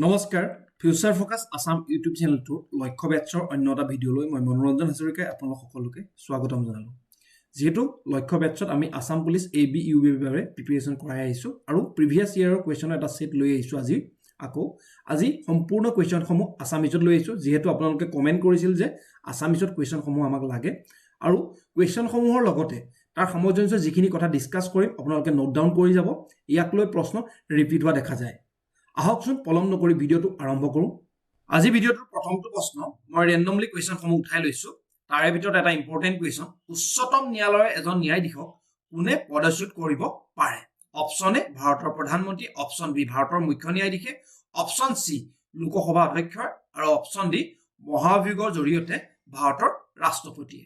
নমস্কাৰ future focus Assam YouTube চেনেলটোৰ লক্ষ্য বেটছৰ অন্য এটা ভিডিঅ'লৈ মই মনোৰঞ্জন হাজৰিকাই আপোনালোক সকলোকে স্বাগতম জনালোঁ। যেহেতু লক্ষ্য বেটছত আমি আসাম পুলিচ AB UB বাবে প্ৰিপাৰেচন কৰাই আহিছোঁ আৰু প্ৰিভিয়াছ ইয়াৰৰ কুৱেশ্যনৰ এটা সেট লৈ আহিছোঁ। আজি সম্পূৰ্ণ কুৱেশ্যনসমূহ আসামিজত লৈ আহিছোঁ, যিহেতু আপোনালোকে কমেণ্ট কৰিছিল যে আসামিজত কুৱেশ্যনসমূহ আমাক লাগে আৰু কুৱেশ্যনসমূহৰ লগতে তাৰ সামঞ্জস্য যিখিনি কথা ডিছকাছ কৰিম আপোনালোকে নোট ডাউন কৰি যাব। ইয়াক লৈ প্ৰশ্ন ৰিপিট হোৱা দেখা যায়। আহকচোন পলম নকৰি ভিডিঅ'টো আৰম্ভ কৰোঁ। আজি ভিডিঅ'টোৰ প্ৰথমটো প্ৰশ্ন মই ৰেণ্ডমলি কুৱেশ্যনসমূহ উঠাই লৈছোঁ। তাৰে ভিতৰত এটা ইম্পৰ্টেণ্ট কুৱেশ্যন, উচ্চতম ন্যায়ালয়ৰ এজন ন্যায়াধীশক কোনে পদচ্যুত কৰিব পাৰে? অপশ্যন এ ভাৰতৰ প্ৰধানমন্ত্ৰী, অপশ্যন বি ভাৰতৰ মুখ্য ন্যায়াধীশে, অপশ্যন চি লোকসভা অধ্যক্ষ আৰু অপশ্যন ডি মহাভিযোগৰ জৰিয়তে ভাৰতৰ ৰাষ্ট্ৰপতিয়ে।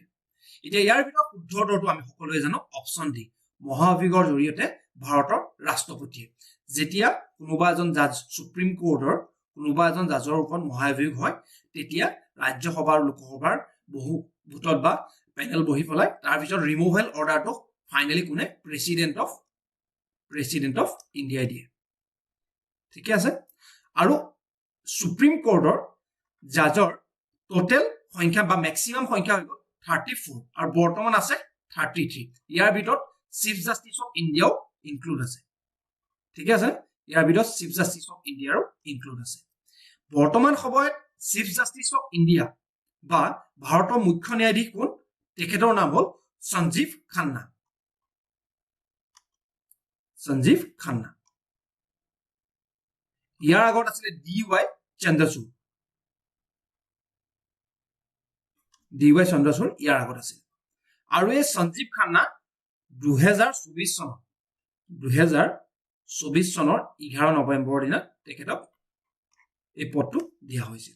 এতিয়া ইয়াৰ ভিতৰত শুদ্ধ উত্তৰটো আমি সকলোৱে জানো অপশ্যন ডি মহাভিযোগৰ জৰিয়তে ভাৰতৰ ৰাষ্ট্ৰপতিয়ে। যেতিয়া কোনোবা এজন জাজ সুপ্ৰিম কোৰ্টৰ কোনোবা এজন জাজৰ ওপৰত মহাভিযোগ হয়, তেতিয়া ৰাজ্যসভা আৰু লোকসভাৰ বহু ভোটত বা পেনেল বহি পেলাই তাৰ পিছত ৰিমুভেল অৰ্ডাৰটো ফাইনেলি কোনে? প্ৰেসিডেন্ট অফ ইণ্ডিয়াই দিয়ে। ঠিকে আছে। আৰু সুপ্ৰিম কোৰ্টৰ জাজৰ টোটেল সংখ্যা বা মেক্সিমাম সংখ্যা হৈ গ'ল 34 আৰু বৰ্তমান আছে 33। ইয়াৰ ভিতৰত চিফ জাষ্টিচ অফ ইণ্ডিয়াও ইনক্লুড আছে। ঠিক আছে, ইয়াৰ ভিতৰত চিফ জাষ্টিচ অফ ইণ্ডিয়াৰো ইনক্লুড আছে। বৰ্তমান সময়ত চিফ জাষ্টিচ অফ ইণ্ডিয়া বা ভাৰতৰ মুখ্য ন্যায়াধীশ কোন? তেখেতৰ নাম হ'ল সঞ্জীৱ খান্না। ইয়াৰ আগত আছিলে DY চন্দ্ৰচূড়। ইয়াৰ আগত আছিল। আৰু এই সঞ্জীৱ খান্না 2024 চনৰ 11 নৱেম্বৰৰ দিনা তেখেতক এই পদটো দিয়া হৈছিল।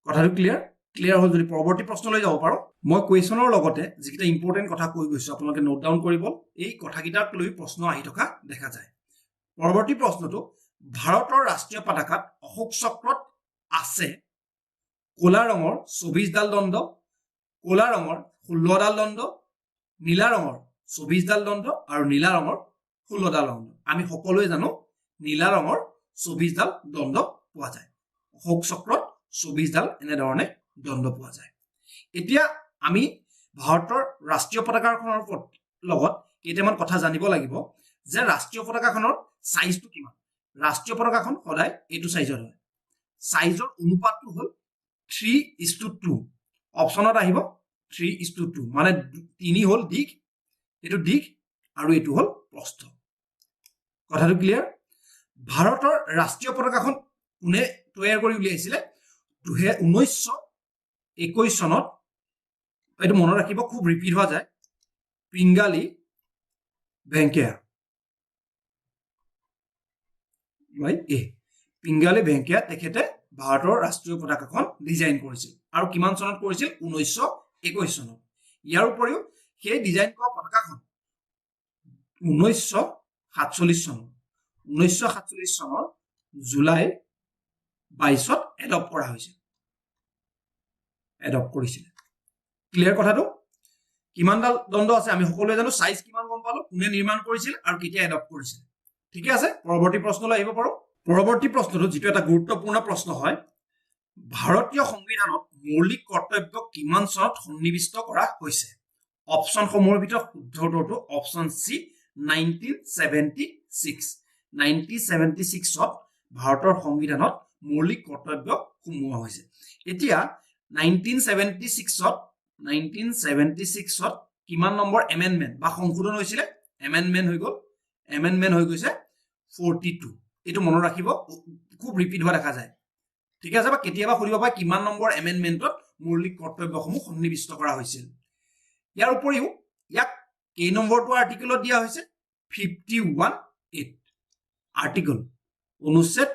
কথাটো ক্লিয়াৰ হ'ল? যদি পৰৱৰ্তী প্ৰশ্নলৈ যাব পাৰো, মই কুৱেশ্যনৰ লগতে যিকেইটা ইম্পৰ্টেণ্ট কথা কৈ গৈছো আপোনালোকে নোট ডাউন কৰিব। এই কথাকেইটাক লৈ প্ৰশ্ন আহি থকা দেখা যায়। পৰৱৰ্তী প্ৰশ্নটো, ভাৰতৰ ৰাষ্ট্ৰীয় পতাকাত অশোক চক্ৰত আছে ক'লা ৰঙৰ 24ডাল দণ্ড, ক'লা ৰঙৰ 16ডাল দণ্ড, নীলা ৰঙৰ 24ডাল দণ্ড আৰু নীলা ৰঙৰ 16ডাল দণ্ড। আমি সকলোৱে জানো নীলা ৰঙৰ 24ডাল দণ্ড পোৱা যায়। অশোক চক্ৰত 24ডাল এনেধৰণে দণ্ড পোৱা যায়। এতিয়া আমি ভাৰতৰ ৰাষ্ট্ৰীয় পতাকাখনৰ লগত কেইটামান কথা জানিব লাগিব যে ৰাষ্ট্ৰীয় পতাকাখনৰ সাইজটো কিমান। ৰাষ্ট্ৰীয় পতাকাখন সদায় এইটো সাইজৰ হয়। সাইজৰ অনুপাতটো হ'ল 3:2। অপশ্যনত আহিব 3:2, মানে 3 হ'ল দিশ, এইটো দিশ আৰু এইটো হ'ল প্ৰস্থ। কথাটো ক্লিয়াৰ? ভাৰতৰ ৰাষ্ট্ৰীয় পতাকাখন কোনে তৈয়াৰ কৰি উলিয়াইছিলে? 1921 চনত। এইটো মনত ৰাখিব, খুব ৰিপিট হোৱা যায়। পিংগালী ভেংকয়া তেখেতে ভাৰতৰ ৰাষ্ট্ৰীয় পতাকাখন ডিজাইন কৰিছিল। আৰু কিমান চনত কৰিছিল? 1921 চনত। ইয়াৰ উপৰিও সেই ডিজাইন কৰা পতাকাখন 1947 চনৰ জুলাই 22ত এডপ্ট কৰা হৈছিল। ক্লিয়াৰ কথাটো? কিমানডাল দণ্ড আছে আমি সকলোৱে জানো। সাইজ কিমান গম পালো, কোনে নিৰ্মাণ কৰিছিল আৰু কেতিয়া এডপ্ট কৰিছিল। ঠিকে আছে, পৰৱৰ্তী প্ৰশ্নলৈ আহিব পাৰো। পৰৱৰ্তী প্ৰশ্নটো যিটো এটা গুৰুত্বপূৰ্ণ প্ৰশ্ন হয়, ভাৰতীয় সংবিধানত মৌলিক কৰ্তব্য কিমান চনত সন্নিৱিষ্ট কৰা হৈছে? অপশ্যনসমূহৰ ভিতৰত শুদ্ধ উত্তৰটো অপশ্যন চি 1976 ভাৰতৰ সংবিধানত মৌলিক কৰ্তব্য সোমোৱা হৈছে। এতিয়া 1976 কিমান নম্বৰ এমেণ্ডমেণ্ট বা সংশোধন হৈছিলে? এমেণ্ডমেণ্ট হৈ গৈছে 42। এইটো মনত ৰাখিব, খুব ৰিপিট হোৱা দেখা যায়। ঠিক আছে, বা কেতিয়াবা সুধিব পাৰে কিমান নম্বৰ এমেণ্ডমেণ্টত মৌলিক কৰ্তব্যসমূহ সন্নিৱিষ্ট কৰা হৈছিল। ইয়াৰ উপৰিও ইয়াক কেই নম্বৰটো আৰ্টিকেলত দিয়া হৈছে? 51A আৰ্টিকেল, অনুচ্ছেদ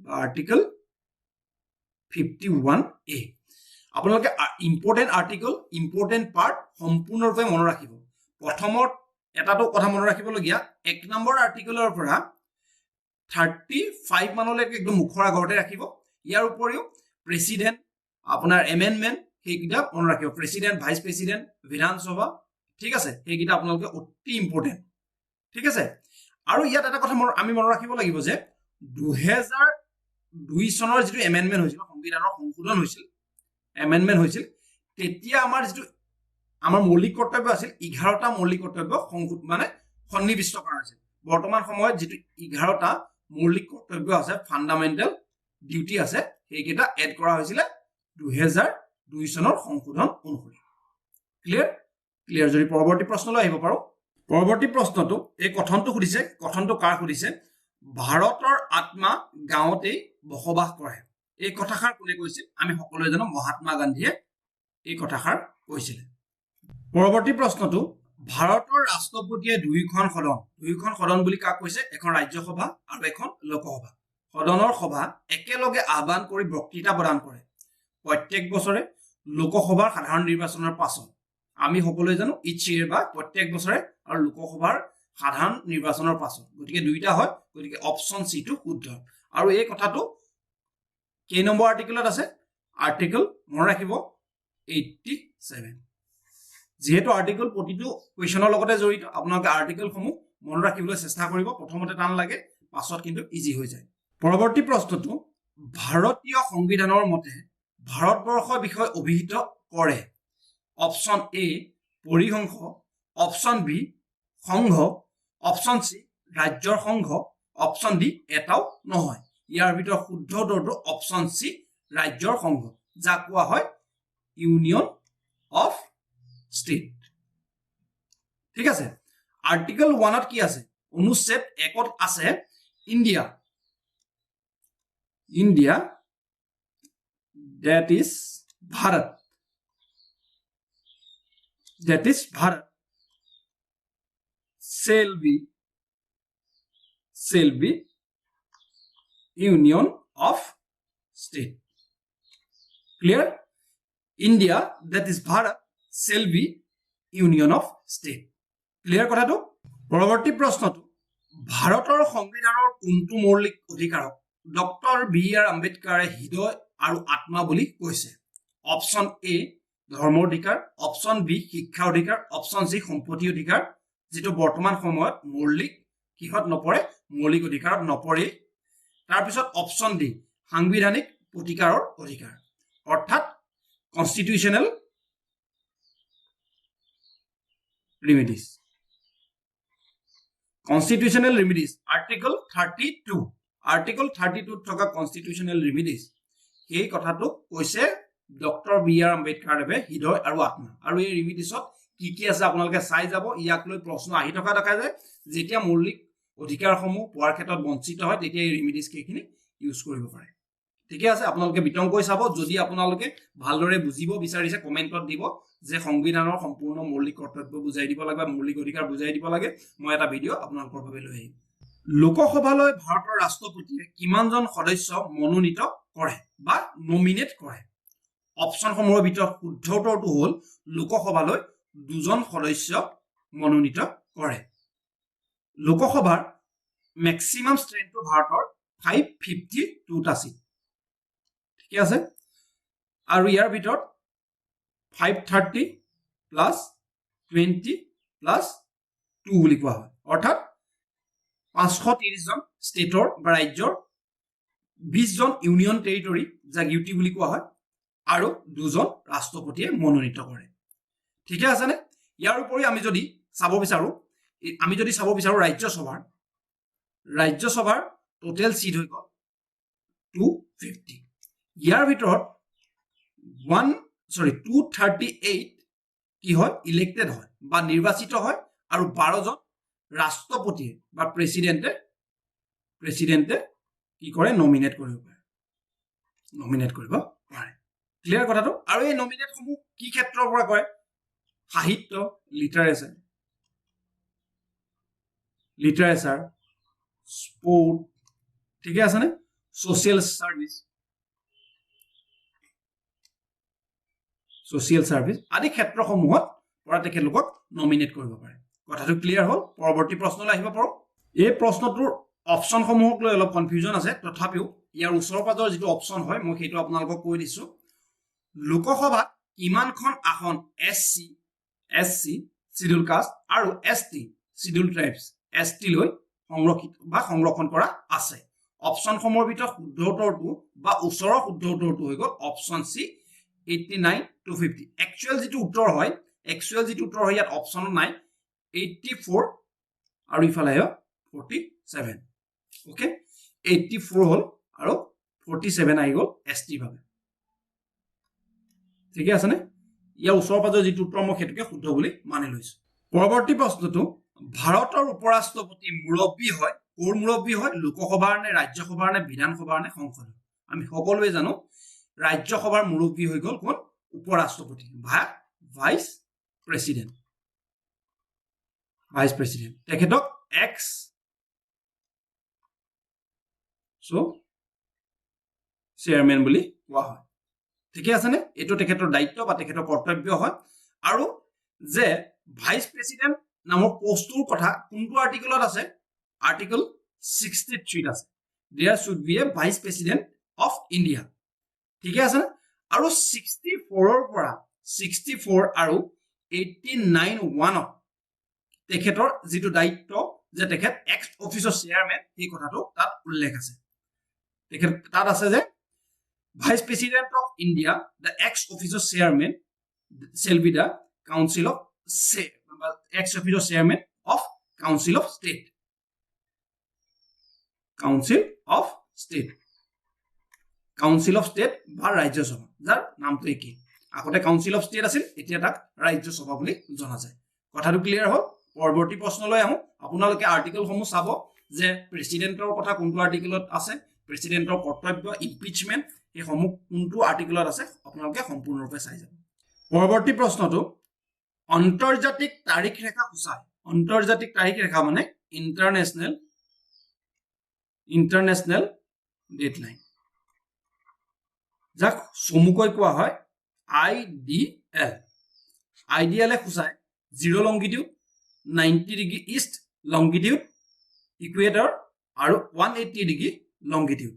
বা আৰ্টিকেল 51A। আপোনালোকে ইম্পৰ্টেণ্ট আৰ্টিকেল, ইম্পৰ্টেণ্ট পাৰ্ট সম্পূৰ্ণৰূপে মনত ৰাখিব। প্ৰথমত এটাটো কথা মনত ৰাখিবলগীয়া, 1 নম্বৰ আৰ্টিকেলৰ পৰা 35 মানলৈকে একদম মুখৰ আগতে ৰাখিব। ইয়াৰ উপৰিও প্ৰেচিডেণ্ট, আপোনাৰ এমেণ্ডমেণ্ট, সেইকেইটা মনত ৰাখিব। প্ৰেচিডেণ্ট, ভাইচ প্ৰেচিডেণ্ট, বিধানসভা, ঠিক আছে, সেইকেইটা আপোনালোকে অতি ইম্পৰ্টেণ্ট। ঠিক আছে। আৰু ইয়াত এটা কথা আমি মনত ৰাখিব লাগিব যে 2002 চনৰ যেটো এমেন্ডমেন্ট হৈছিল সংবিধানৰ সংশোধন হৈছিল এমেন্ডমেন্ট হৈছিল তেতিয়া আমাৰ যেটো আমাৰ মৌলিক কৰ্তব্য আছিল 11টা মৌলিক কৰ্তব্য মানে সন্নিবিষ্ট কৰা হৈছিল বৰ্তমান সময়ত যেটো 11টা মৌলিক কৰ্তব্য আছে ফান্ডামেন্টাল ডিউটি আছে সেইকেইটা এড কৰা হৈছিল 2002 চনৰ সংশোধন অনুসৰি ক্লিয়াৰ যদি পৰৱৰ্তী প্ৰশ্নলৈ আহিব পাৰো পৰৱৰ্তী প্ৰশ্নটো এই কথনটো সুধিছে কথনটো কাৰ সুধিছে ভাৰতৰ আত্মা গাঁৱতেই বসবাস কৰে এই কথাষাৰ কোনে কৈছিল আমি সকলোৱে জানো মহাত্মা গান্ধীয়ে এই কথাষাৰ কৈছিল পৰৱৰ্তী প্ৰশ্নটো ভাৰতৰ ৰাষ্ট্ৰপতিয়ে দুইখন সদন বুলি কাক কৈছে এখন ৰাজ্যসভা আৰু এখন লোকসভা সদনৰ সভা একেলগে আহ্বান কৰি বক্তৃতা প্ৰদান কৰে প্ৰত্যেক বছৰে লোকসভাৰ সাধাৰণ নিৰ্বাচনৰ পাছত আমি সকলোৱে জানো ইচ ইয়েৰ বা প্ৰত্যেক বছৰে আৰু লোকসভাৰ সাধাৰণ নিৰ্বাচনৰ পাছত গতিকে দুইটা হয় গতিকে অপচন সি টো শুদ্ধ আৰু এই কথাটো কেই নম্বৰ আৰ্টিকেলত আছে আৰ্টিকেল মন ৰাখিব 87 যেহেতু আৰ্টিকেল প্ৰতিটো কোৱেশ্যনৰ লগতে জড়িত আপোনালোকে আৰ্টিকেলসমূহ মন ৰাখিবলৈ চেষ্টা কৰিব প্ৰথমতে টান লাগে পাছত কিন্তু ইজি হৈ যায় পৰৱৰ্তী প্ৰশ্নটো ভাৰতীয় সংবিধানৰ মতে ভাৰতবৰ্ষৰ বিষয়ে অভিহিত কৰে অপচন এ পৰিসংঘ অপচন বি সংঘ অপচন সি ৰাজ্যৰ সংঘ অপচন ডি এটাও নহয় ইয়াৰ ভিতৰত শুদ্ধ উত্তৰটো অপচন সি ৰাজ্যৰ সংঘ যাক কোৱা হয় ইউনিয়ন অফ ষ্টেট ঠিক আছে আৰ্টিকেল 1ত কি আছে অনুচ্ছেদ 1ত আছে India that is Bharat shall be union of state clear India that is Bharat shall be union of state clear কথাটো পৰৱৰ্তী প্ৰশ্নটো ভাৰতৰ সংবিধানৰ কোনটো মৌলিক অধিকাৰক ডক্টৰ বি আৰ আম্বেদকাৰে হৃদয় আৰু আত্মা বুলি কৈছে অপচন এ ধৰ্মৰ অধিকাৰ অপচন বি শিক্ষা অধিকাৰ অপচন সি সম্পত্তি অধিকাৰ যেটো বৰ্তমান সময়ত মৌলিক কিহত নপৰে মৌলিক অধিকাৰত নপৰে তাৰ পিছত অপচন ডি সাংবিধানিক প্ৰতিকাৰৰ অধিকাৰ অৰ্থাৎ কনস্টিটিউশনাল ৰেমেডিজ আৰ্টিকেল 32 থকা কনস্টিটিউশনাল ৰেমেডিজ এই কথাটো কৈছে ডক্টৰ বি আৰ আম্বেদকাৰদেৱে হৃদয় আৰু আত্মা আৰু এই ৰেমেডিছত কি আছে আপোনালোকে চাই যাব ইয়াক লৈ প্ৰশ্ন আহি থকা দেখা যায় যেতিয়া মৌলিক অধিকাৰসমূহ পোৱাৰ ক্ষেত্ৰত বঞ্চিত হয় তেতিয়া এই ৰেমেডিজ কেখিনি ইউজ কৰিব পাৰে ঠিক আছে আপোনালোকে বিতংকৈ চাব যদি আপোনালোকে ভালদৰে বুজিব বিচাৰিছে কমেন্টত দিব যে সংবিধানৰ সম্পূৰ্ণ মৌলিক কৰ্তব্য বুজাই দিব লাগে মৌলিক অধিকাৰ বুজাই দিব লাগে মই এটা ভিডিও আপোনালোকৰ বাবে লৈ আহিম লোকসভালৈ ভাৰতৰ ৰাষ্ট্ৰপতিয়ে কিমানজন সদস্য মনোনীত কৰে বা নমিনেট কৰে অপচনসমূহৰ ভিতৰত শুদ্ধ উত্তৰটো হ'ল লোকসভালৈ 2জন সদস্য মনোনীত কৰে লোকসভাৰ ম্যাক্সিমাম ষ্ট্ৰেংথটো ভাৰতৰ 552টা সিট ঠিক আছে আৰু ইয়াৰ ভিতৰত 530 প্লাস 20 প্লাস 2 বুলি কোৱা হয় অৰ্থাৎ 530 জন ষ্টেটৰ বা ৰাজ্যৰ 20 জন ইউনিয়ন টেৰিটৰি যাক ইউটি বুলি কোৱা হয় আৰু 2জন ৰাষ্ট্ৰপতিয়ে মনোনীত কৰে ঠিক আছে নে ইয়াৰ উপৰি আমি যদি চাব বিচাৰো ৰাজ্যসভাৰ টোটেল সিট হৈ গল 250 ইয়াৰ ভিতৰত 238 কি হয় ইলেক্টেড হয় বা নিৰ্বাচিত হয় আৰু 12 জন ৰাষ্ট্ৰপতিয়ে বা প্ৰেসিডেন্টে কি কৰে নমিনেট কৰিব পাৰে ক্লিয়াৰ কথাটো আৰু এই নমিনেট সমূহ কি ক্ষেত্ৰৰ পৰা কৰে সাহিত্য লিটাৰেচাৰ স্পোৰ্ট ঠিক আছে নে সোশ্যাল সাৰ্ভিস আদি ক্ষেত্ৰসমূহত পৰা তেখেতলোকক নমিনেট কৰিব পাৰে কথাটো ক্লিয়াৰ হ'ল পৰৱৰ্তী প্ৰশ্নলৈ আহিব পাৰো এই প্ৰশ্নটোৰ অপচনসমূহক লৈ অলপ কনফিউজন আছে তথাপিও ইয়াৰ ওচৰ-পাজৰ যেটো অপচন হয় মই সেইটো আপোনালোকক কৈ দিছো লোকসভাত কিমানখন আসন এসসি শিডিউল কাষ্ট আৰু এসটি শিডিউল ট্ৰাইবস এসটি লৈ সংৰক্ষণ কৰা আছে অপশ্যন সমূহৰ ভিতৰত শুদ্ধ উত্তৰটো বা ওচৰৰ শুদ্ধ উত্তৰটো হৈ গ'ল অপশ্যন সি 89 to 50 একচুৱেল যিটো উত্তৰ হয় ইয়াত অপশ্যন নাই 84 আৰু ইফালে 47 ওকে 84 হল আৰু 47 আহি গ'ল এছটি ভাবে ঠিক আছে নে ইয়াৰ ওচৰৰ পাজৰ যিটো উত্তৰ মই হেতুকে শুদ্ধ বুলি মানি লৈছো পৰৱৰ্তী প্ৰশ্নটো ভাৰতৰ উপৰাষ্ট্ৰপতি মুৰব্বী হয় কোৰ মুৰব্বী হয় লোকসভাৰ নে ৰাজ্যসভাৰ নে বিধানসভাৰ নে সংসদৰ আমি সকলোৱে জানো ৰাজ্যসভাৰ মুৰব্বী হৈ গ'ল কোন উপৰাষ্ট্ৰপতি ভাইস প্ৰেসিডেন্ট তেখেতক এক্স চেয়াৰম্যান বুলি কোৱা হয় ঠিক আছে নে এটো তেখেতৰ দায়িত্ব বা তেখেতৰ কৰ্তব্য হয় আৰু যে ভাইস প্ৰেসিডেন্ট নামৰ পোষ্টটোৰ কথা কোনটো আৰ্টিকেলত আছে আৰ্টিকেল 63 আছে there should be a vice president of India ঠিক আছে না আৰু 64 ৰ পৰা 64 আৰু 89 তেখেতৰ যিটো দায়িত্ব যে তেখেত এক্স অফিচৰ চেয়াৰম্যান এই কথাটো তাত উল্লেখ আছে তেখেত তাত আছে যে Vice President of India, the ex-officio chairman shall be the Council of ex-officio chairman of Council of State. Council of State বা ৰাজ্যসভা যাৰ নামটো একেই আগতে কাউন্সিল অফ ষ্টেট আছিল এতিয়া তাক ৰাজ্যসভা বুলি জনা যায় কথাটো ক্লিয়াৰ হ'ল পৰৱৰ্তী প্ৰশ্নলৈ আহো আপোনালোকে আৰ্টিকেল সমূহ চাব যে প্ৰেসিডেন্টৰ কথা কোনটো আৰ্টিকেলত আছে প্ৰেসিডেন্টৰ কৰ্তব্য ইমপিচমেন্ট এই সমূহ কোনটো আৰ্টিকেলত আছে আপোনালোকে সম্পূৰ্ণৰূপে চাই যাব পৰৱৰ্তী প্ৰশ্নটো আন্তৰ্জাতিক তাৰিখ ৰেখা সূচায় আন্তৰ্জাতিক তাৰিখ ৰেখা মানে ইন্টাৰনেশনেল ডেডলাইন যাক চমুকৈ কোৱা হয় আইডিএল এ সূচায় 0 longitude 90 degree east longitude equator আৰু 180 ডিগ্ৰী লংগিটিউড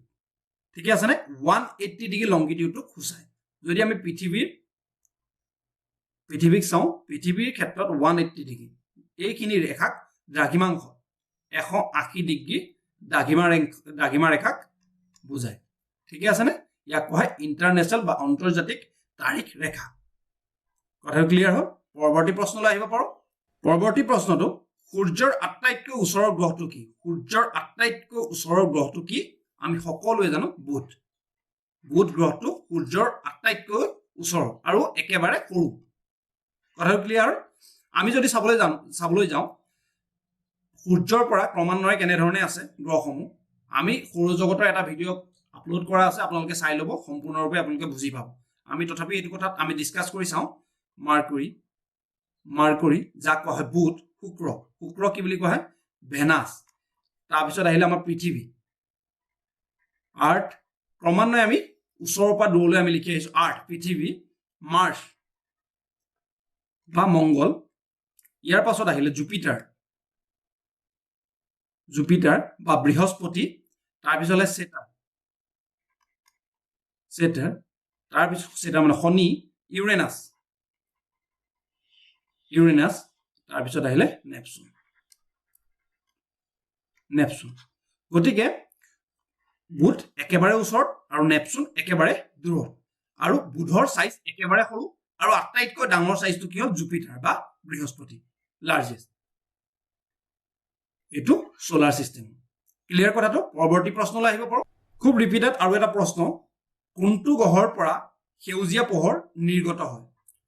ঠিক আছে নে 180 ডিগ্ৰী লংগিটিউডটো সূচায় যদি আমি পৃথিৱীক চাওঁ পৃথিৱীৰ ক্ষেত্ৰত 180 ডিগ্ৰী এইখিনি ৰেখাক দ্ৰাঘিমাংশ 180 ডিগ্ৰী দ্ৰাঘিমা ৰেখাক বুজায় ঠিক আছে নে ইয়াক কোৱা হয় ইন্টাৰনেশনেল বা আন্তৰ্জাতিক তাৰিখ ৰেখা কথাটো ক্লিয়াৰ হ'ল পৰৱৰ্তী প্ৰশ্নলৈ আহিব পাৰো পৰৱৰ্তী প্ৰশ্নটো সূৰ্যৰ আটাইতকৈ ওচৰৰ গ্ৰহটো কি সূৰ্যৰ আটাইতকৈ ওচৰৰ গ্ৰহটো কি আমি সকলোৱে জানো বুধ গ্ৰহটো সূৰ্যৰ আটাইতকৈ ওচৰৰ আৰু একেবাৰে সৰু কথাটো ক্লিয়াৰ আমি যদি চাবলৈ যাওঁ সূৰ্যৰ পৰা ক্ৰমান্বয়ে কেনে ধৰণে আছে গ্ৰহসমূহ আমি সৌৰজগতৰ এটা ভিডিও আপলোড কৰা আছে আপোনালোকে চাই ল'ব সম্পূৰ্ণৰূপে আপোনালোকে বুজি পাব আমি তথাপি এইটো কথাত আমি ডিসকাস কৰি চাওঁ মাৰ্কুৰী যাক কোৱা হয় বুধ শুক্ৰ কি বুলি কোৱা হয় ভেনাছ তাৰ পিছত আহিলে আমাৰ পৃথিৱী আৰ্থ ক্ৰমান্বয়ে আমি ওচৰৰ পৰা দূৰলৈ আমি লিখি আহিছো আৰ্থ পৃথিৱী মাৰ্চ বা মংগল ইয়াৰ পাছত আহিলে জুপিটাৰ বা বৃহস্পতি তাৰ পিছত হ'লে সেটাৰ তাৰ পিছত সেটা মানে শনি ইউৰেনাছ তাৰ পিছত আহিলে নেপচুন গতিকে বুধ একেবাৰে ওচৰত আৰু নেপচুন একেবাৰে দূৰত আৰু বুধৰ সাইজ একেবাৰে সৰু আৰু আটাইতকৈ ডাঙৰ সাইজটো কি হ'ল জুপিটাৰ বা বৃহস্পতি লাৰ্জেষ্ট এটো সোলাৰ সিস্টেম ক্লিয়াৰ কথাটো পৰৱৰ্তী প্ৰশ্নলৈ আহিব পাৰো খুব ৰিপিটেড আৰু এটা প্ৰশ্ন কোনটো গ্ৰহৰ পৰা সেউজীয়া পোহৰ নিৰ্গত হয়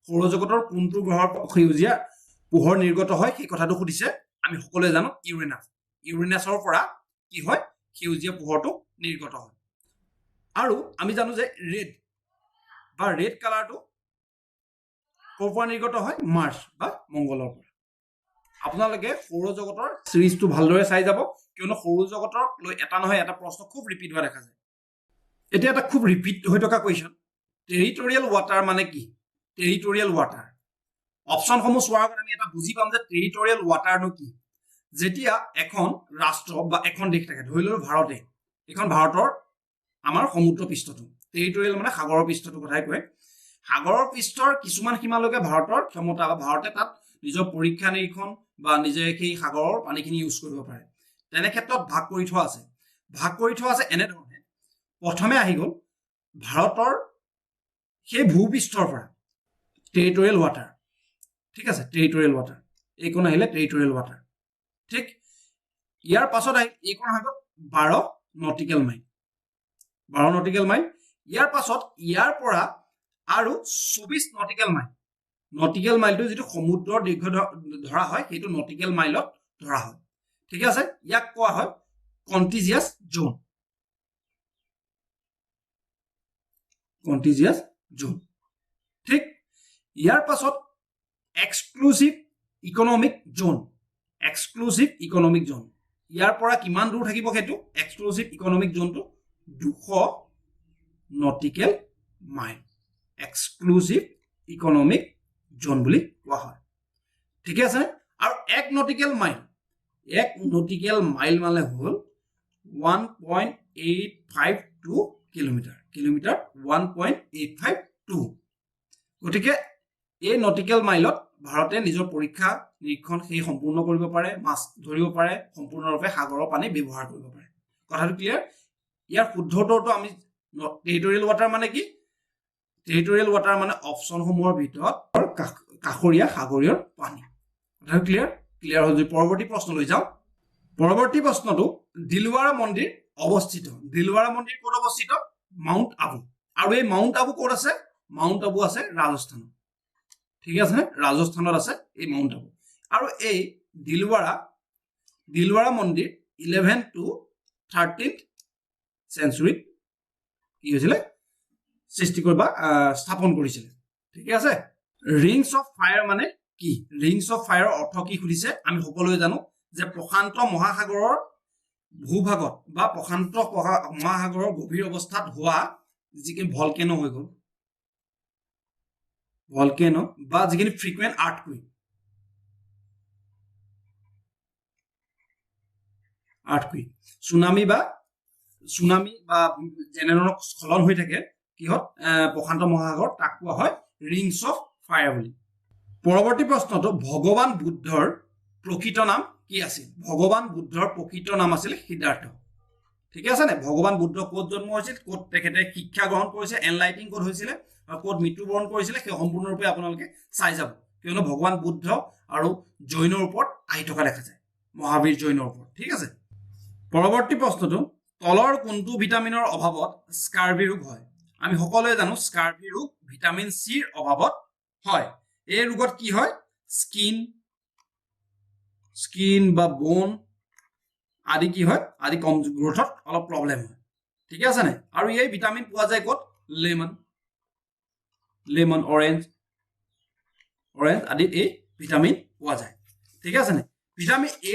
সৌৰজগতৰ কোনটো গ্ৰহৰ পৰা সেউজীয়া পোহৰ নিৰ্গত হয় সেই কথাটো সুধিছে আমি সকলোৱে জানো ইউৰেনাছৰ পৰা কি হয় সেউজীয়া পোহৰটো নিৰ্গত হয় আৰু আমি জানো যে ৰেড কালাৰটো ক'ৰ পৰা নিৰ্গত হয় মাৰ্চ বা মংগলৰ পৰা আপোনালোকে সৌৰজগতৰ সিৰিজটো ভালদৰে চাই যাব কিয়নো সৌৰজগতৰ লৈ এটা নহয় এটা প্ৰশ্ন খুব ৰিপিট হোৱা দেখা যায় এতিয়া এটা খুব ৰিপিট হৈ থকা কোৱেশ্চন টেৰিটৰিয়েল ওৱাটাৰ মানে কি টেৰিটৰিয়েল ওৱাটাৰ অপচন সমূহ চোৱাৰ আগত আমি এটা বুজি পাম যে টেৰিটৰিয়েল ওৱাটাৰনো কি যেতিয়া এখন ৰাষ্ট্ৰ বা এখন দেশ থাকে ধৰি ললো ভাৰতে এখন ভাৰতৰ আমাৰ সমুদ্ৰ পৃষ্ঠটো টেৰিটৰিয়েল মানে সাগৰৰ পৃষ্ঠটো কথাই কয় সাগৰৰ পৃষ্ঠৰ কিছুমান সীমালৈকে ভাৰতৰ ক্ষমতা বা ভাৰতে তাত নিজৰ পৰীক্ষা নিৰীক্ষণ বা নিজে সেই সাগৰৰ পানীখিনি ইউজ কৰিব পাৰে তেনে ক্ষেত্ৰত ভাগ কৰি থোৱা আছে ভাগ কৰি থোৱা আছে এনেধৰণে প্ৰথমে আহি গ'ল ভাৰতৰ সেই ভূপৃষ্ঠৰ পৰা টেৰিটৰিয়েল ৱাটাৰ ঠিক আছে টেৰিটৰিয়েল ৱাটাৰ এইকণ আহিলে টেৰিটৰিয়েল ৱাটাৰ ঠিক ইয়াৰ পাছত আহি এইকণ হৈ গ'ল 12 নটিকেল মাইল 12 নটিকেল মাইল ইয়াৰ পাছত ইয়াৰ পৰা আৰু 24 নটিকেল মাইলটো যিটো সমুদ্ৰৰ দৈৰ্ঘ্য ধৰা হয় সেইটো নটিকেল মাইলত ধৰা হয় ঠিক আছে ইয়াক কোৱা হয় কন্টিজিয়াছ জোন ঠিক ইয়াৰ পাছত এক্সক্লুসিভ ইকনমিক জোন ইয়াৰ পৰা কিমান দূৰ থাকিব সেইটো এক্সক্লুসিভ ইকনমিক জোনটো 200 নটিকেল মাইল এক্সক্লুসিভ ইকনমিক জোন বুলি কোৱা হয় ঠিক আছে আৰু 1 নটিকেল মাইল মানে হ'ল 1.852 কিলোমিটাৰ 1.852 গতিকে এই নটিকেল মাইলত ভাৰতে নিজৰ পৰীক্ষা নিৰীক্ষণ সেই সম্পূৰ্ণ কৰিব পাৰে মাছ ধৰিব পাৰে সম্পূৰ্ণৰূপে সাগৰৰ পানী ব্যৱহাৰ কৰিব পাৰে কথাটো ক্লিয়াৰ ইয়াৰ শুদ্ধ উত্তৰটো আমি টেৰিটৰিয়েল ৱাটাৰ মানে কি টেৰিটৰিয়েল ৱাটাৰ মানে অপচনসমূহৰ ভিতৰত কাষৰীয়া সাগৰীয় পানী কথাটো ক্লিয়াৰ হ'ল যদি পৰৱৰ্তী প্ৰশ্নলৈ যাওঁ পৰৱৰ্তী প্ৰশ্নটো দিলৱাৰা মন্দিৰ ক'ত অৱস্থিত মাউণ্ট আবু আৰু এই মাউণ্ট আবু ক'ত আছে মাউণ্ট আবু আছে ৰাজস্থানত ঠিক আছে ৰাজস্থানত আছে এই মাউণ্ট আবু আৰু এই দিলৱাৰা মন্দিৰ 11th to 13th centuryত কি হৈছিলে সৃষ্টি কৰিব স্থাপন কৰিছিলে ঠিক আছে ৰিংছ অফ ফায়াৰ মানে কি ৰিংছ অফ ফায়াৰৰ অৰ্থ কি সুধিছে আমি সকলোৱে জানো যে প্ৰশান্ত মহাসাগৰৰ ভূভাগত বা প্ৰশান্ত মহাসাগৰৰ গভীৰ অৱস্থাত হোৱা যিকি ভলকেনো হৈ গ'ল ভলকেনো বা যিখিনি ফ্ৰিকুৱেন্ট আৰ্থকুইক সুনামি বা যেনেধৰণৰ স্খলন হৈ থাকে কিহত প্ৰশান্ত মহাসাগৰ তাক কোৱা হয় ৰিংছ অফ ফায়াৰ বুলি পৰৱৰ্তী প্ৰশ্নটো ভগৱান বুদ্ধৰ প্ৰকৃত নাম কি আছিল ভগৱান বুদ্ধৰ প্ৰকৃত নাম আছিল সিদ্ধাৰ্থ ঠিক আছে নে ভগৱান বুদ্ধ ক'ত জন্ম হৈছিল ক'ত তেখেতে শিক্ষা গ্ৰহণ কৰিছে এনলাইটিং ক'ত হৈছিলে আৰু ক'ত মৃত্যুবৰণ কৰিছিলে সেই সম্পূৰ্ণৰূপে আপোনালোকে চাই যাব কিয়নো ভগৱান বুদ্ধ আৰু জৈনৰ ওপৰত আহি থকা দেখা যায় মহাবীৰ জৈনৰ ওপৰত ঠিক আছে পৰৱৰ্তী প্ৰশ্নটো তলৰ কোনটো ভিটামিনৰ অভাৱত স্কাৰ্বি ৰোগ হয় আমি সকলোৱে জানো স্কাৰ্বি ৰোগ ভিটামিন চিৰ অভাৱত হয় এই ৰোগত কি হয় স্কিন বা বোন আদি কি হয় আদি কম গ্ৰোথত অলপ প্ৰবলেম হয় ঠিক আছে নে আৰু এই ভিটামিন পোৱা যায় ক'ত লেমন অৰেঞ্জ আদিত এই ভিটামিন পোৱা যায় ঠিক আছে নে ভিটামিন এ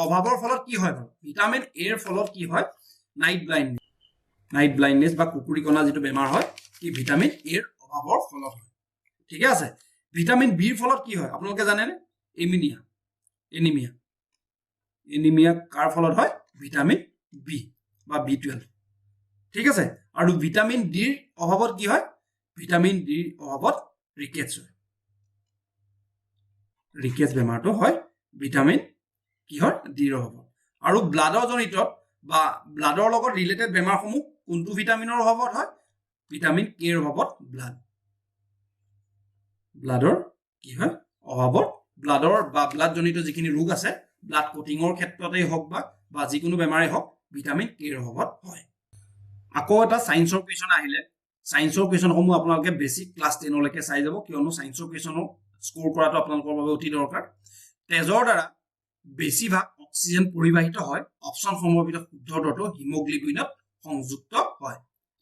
অভাৱৰ ফলত কি হয় ভিটামিন এৰ ফলত কি হয় নাইট ব্লাইণ্ডনেছ বা কুকুৰিকণা যিটো বেমাৰ হয় কি ভিটামিন এৰ অভাৱৰ ফলত হয় ঠিক আছে ভিটামিন বিৰ ফলত কি হয় আপোনালোকে জানেনে এনিমিয়া কাৰ ফলত হয় ভিটামিন বি বা B12 ঠিক আছে আৰু ভিটামিন ডিৰ অভাৱত কি হয় ভিটামিন ডিৰ অভাৱত ৰিকেটছ বেমাৰটো হয় ভিটামিন কিহৰ ডিৰ অভাৱত আৰু ব্লাডৰ জনিত বা ব্লাডৰ লগত ৰিলেটেড বেমাৰসমূহ কোনটো ভিটামিনৰ অভাৱত হয় ভিটামিন কে ৰ অভাৱত ব্লাডৰ কি হয় অভাৱত ব্লাডৰ বা ব্লাড জনিত যিখিনি ৰোগ আছে ব্লাড কোটিংৰ ক্ষেত্ৰতেই হওক বা যিকোনো বেমাৰেই হওক ভিটামিন কে ৰ অভাৱত হয় আকৌ এটা সায়েন্সৰ কুৱেশ্যন আহিলে সায়েন্সৰ কুৱেশ্যনসমূহ আপোনালোকে বেছিক ক্লাছ 10 লৈকে চাই যাব কিয়নো সায়েন্সৰ কুৱেশ্যনক স্কোৰ কৰাটো আপোনালোকৰ বাবে অতি দৰকাৰ তেজৰ দ্বাৰা বেছিভাগ অক্সিজেন পৰিবাহিত হয় অপচনসমূহৰ ভিতৰত শুদ্ধ উত্তৰটো হিমোগ্লোবিনত সংযুক্ত হয়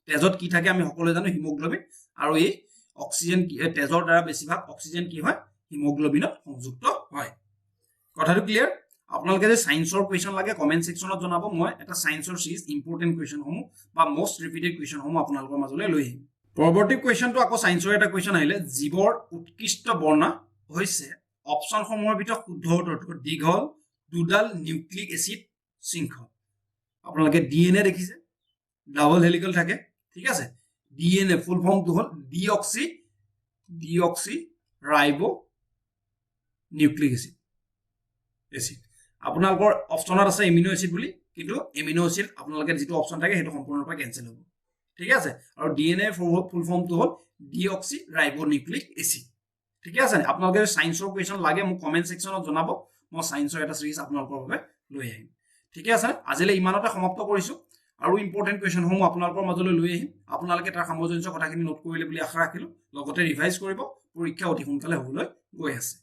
তেজত কি থাকে আমি সকলোৱে জানো হিমোগ্লোবিন আৰু এই অক্সিজেন তেজৰ দ্বাৰা বেছিভাগ অক্সিজেন কি হয় হিমোগ্লোবিনত সংযুক্ত হয় কথাটো ক্লিয়াৰ আপোনালোকে যে সায়েন্সৰ কুৱেশ্যন লাগে কমেন্ট সেকশনত জনাব মই এটা সায়েন্সৰ সিৰিজ ইম্পৰ্টেন্ট কুৱেশ্যনসমূহ বা মোষ্ট ৰিপিটেড কুৱেশ্যনসমূহ আপোনালোকৰ মাজলৈ লৈ আহিম পৰৱৰ্তী কুৱেশ্যনটো আকৌ সায়েন্সৰ এটা কুৱেশ্যন আহিলে জীৱৰ উৎকৃষ্ট বৰ্ণা হৈছে অপচনসমূহৰ ভিতৰত শুদ্ধ উত্তৰটো দীঘল দুডাল নিউক্লিক এসিড শৃংখল আপোনালোকে ডিএনএ দেখিছে ডাবল হেলিকেল থাকে ঠিক আছে ডিএনএ ফুল ফৰ্মটো হ'ল ডিঅক্সি ৰাইবো নিউক্লিক এসিড আপোনালোকৰ অপচনত আছে এমিনো এসিড বুলি কিন্তু এমিনো এচিড আপোনালোকে যিটো অপশ্যন থাকে সেইটো সম্পূৰ্ণৰূপে কেঞ্চেল হ'ব ঠিক আছে আৰু ডিএনএ ফুল ফৰ্মটো হ'ল ডিঅক্সি ৰাইবোনিউক্লিক এচিড ঠিক আছে আপোনালোকে সায়েন্সৰ কোৱেশ্চন লাগে মোক কমেন্ট সেকশনত জনাব মই সায়েন্সৰ এটা সিৰিজ আপোনালোকৰ বাবে লৈ আহিম ঠিক আছে আজিলৈ ইমানতে সমাপ্ত কৰিছো আৰু ইম্পৰ্টেন্ট কোৱেশ্চন সমূহ আপোনালোকৰ মাজলৈ লৈ আহিম আপোনালোকে তাৰ সামঞ্জস্য কথাখিনি নোট কৰিলে বুলি আশা ৰাখিলো লগতে ৰিভাইজ কৰিব পৰীক্ষা অতি সোনকালে হ'বলৈ গৈ আছে